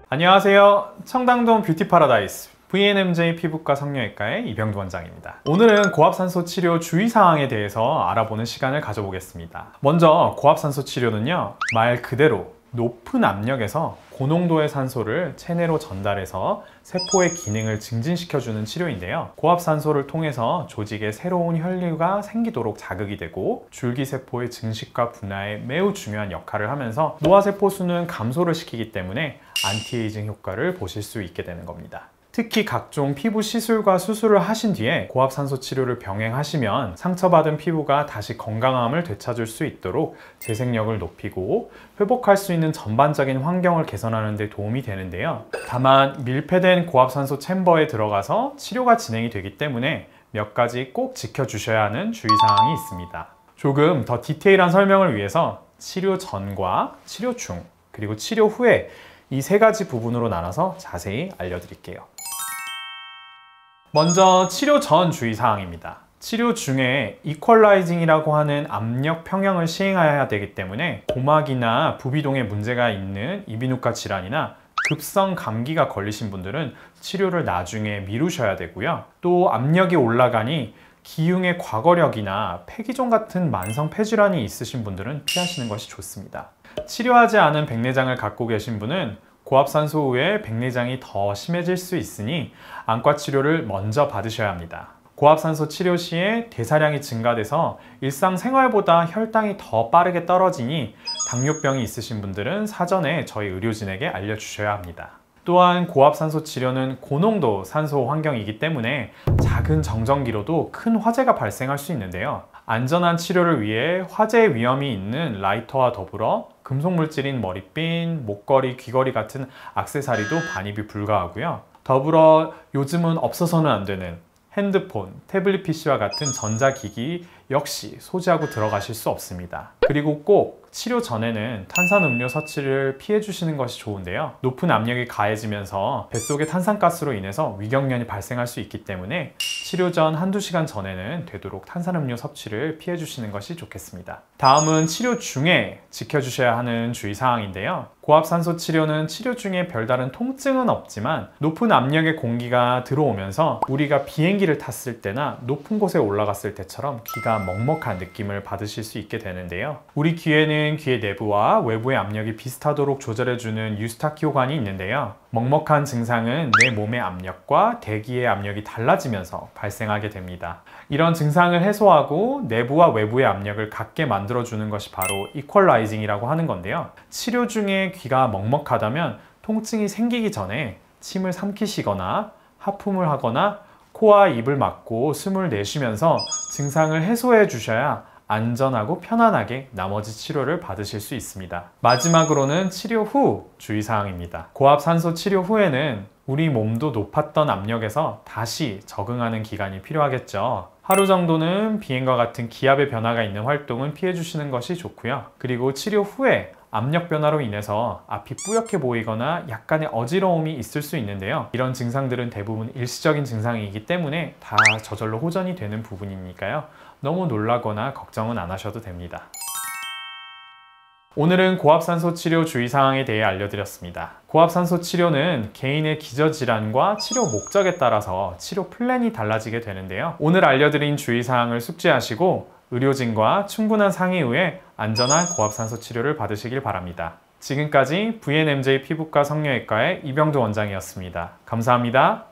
안녕하세요. 청담동 뷰티 파라다이스 VNMJ 피부과 성형외과의 이병두 원장입니다. 오늘은 고압산소 치료 주의사항에 대해서 알아보는 시간을 가져보겠습니다. 먼저 고압산소 치료는요, 말 그대로 높은 압력에서 고농도의 산소를 체내로 전달해서 세포의 기능을 증진시켜주는 치료인데요. 고압산소를 통해서 조직에 새로운 혈류가 생기도록 자극이 되고 줄기세포의 증식과 분화에 매우 중요한 역할을 하면서 노화세포 수는 감소를 시키기 때문에 안티에이징 효과를 보실 수 있게 되는 겁니다. 특히 각종 피부 시술과 수술을 하신 뒤에 고압산소 치료를 병행하시면 상처받은 피부가 다시 건강함을 되찾을 수 있도록 재생력을 높이고 회복할 수 있는 전반적인 환경을 개선하는 데 도움이 되는데요. 다만 밀폐된 고압산소 챔버에 들어가서 치료가 진행이 되기 때문에 몇 가지 꼭 지켜주셔야 하는 주의사항이 있습니다. 조금 더 디테일한 설명을 위해서 치료 전과 치료 중 그리고 치료 후에 이 세 가지 부분으로 나눠서 자세히 알려드릴게요. 먼저 치료 전 주의사항입니다. 치료 중에 이퀄라이징이라고 하는 압력 평형을 시행해야 되기 때문에 고막이나 부비동에 문제가 있는 이비인후과 질환이나 급성 감기가 걸리신 분들은 치료를 나중에 미루셔야 되고요. 또 압력이 올라가니 기흉의 과거력이나 폐기종 같은 만성 폐질환이 있으신 분들은 피하시는 것이 좋습니다. 치료하지 않은 백내장을 갖고 계신 분은 고압산소 후에 백내장이 더 심해질 수 있으니 안과 치료를 먼저 받으셔야 합니다. 고압산소 치료 시에 대사량이 증가돼서 일상생활보다 혈당이 더 빠르게 떨어지니 당뇨병이 있으신 분들은 사전에 저희 의료진에게 알려주셔야 합니다. 또한 고압산소 치료는 고농도 산소 환경이기 때문에 작은 정전기로도 큰 화재가 발생할 수 있는데요. 안전한 치료를 위해 화재 위험이 있는 라이터와 더불어 금속물질인 머리핀, 목걸이, 귀걸이 같은 액세서리도 반입이 불가하고요. 더불어 요즘은 없어서는 안 되는 핸드폰, 태블릿 PC와 같은 전자기기 역시 소지하고 들어가실 수 없습니다. 그리고 꼭 치료 전에는 탄산음료 섭취를 피해 주시는 것이 좋은데요. 높은 압력이 가해지면서 뱃속의 탄산가스로 인해서 위경련이 발생할 수 있기 때문에 치료 전 한두 시간 전에는 되도록 탄산음료 섭취를 피해 주시는 것이 좋겠습니다. 다음은 치료 중에 지켜주셔야 하는 주의사항인데요. 고압산소 치료는 치료 중에 별다른 통증은 없지만 높은 압력의 공기가 들어오면서 우리가 비행기를 탔을 때나 높은 곳에 올라갔을 때처럼 귀가 먹먹한 느낌을 받으실 수 있게 되는데요. 우리 귀에는 귀의 내부와 외부의 압력이 비슷하도록 조절해주는 유스타키오관이 있는데요. 먹먹한 증상은 내 몸의 압력과 대기의 압력이 달라지면서 발생하게 됩니다. 이런 증상을 해소하고 내부와 외부의 압력을 같게 만들어주는 것이 바로 이퀄라이징이라고 하는 건데요. 치료 중에 귀가 먹먹하다면 통증이 생기기 전에 침을 삼키시거나 하품을 하거나 코와 입을 막고 숨을 내쉬면서 증상을 해소해 주셔야 안전하고 편안하게 나머지 치료를 받으실 수 있습니다. 마지막으로는 치료 후 주의사항입니다. 고압산소 치료 후에는 우리 몸도 높았던 압력에서 다시 적응하는 기간이 필요하겠죠. 하루 정도는 비행과 같은 기압의 변화가 있는 활동은 피해 주시는 것이 좋고요. 그리고 치료 후에 압력 변화로 인해서 앞이 뿌옇게 보이거나 약간의 어지러움이 있을 수 있는데요. 이런 증상들은 대부분 일시적인 증상이기 때문에 다 저절로 호전이 되는 부분이니까요. 너무 놀라거나 걱정은 안 하셔도 됩니다. 오늘은 고압산소 치료 주의사항에 대해 알려드렸습니다. 고압산소 치료는 개인의 기저질환과 치료 목적에 따라서 치료 플랜이 달라지게 되는데요. 오늘 알려드린 주의사항을 숙지하시고 의료진과 충분한 상의 후에 안전한 고압산소 치료를 받으시길 바랍니다. 지금까지 VNMJ 피부과 성형외과의 이병두 원장이었습니다. 감사합니다.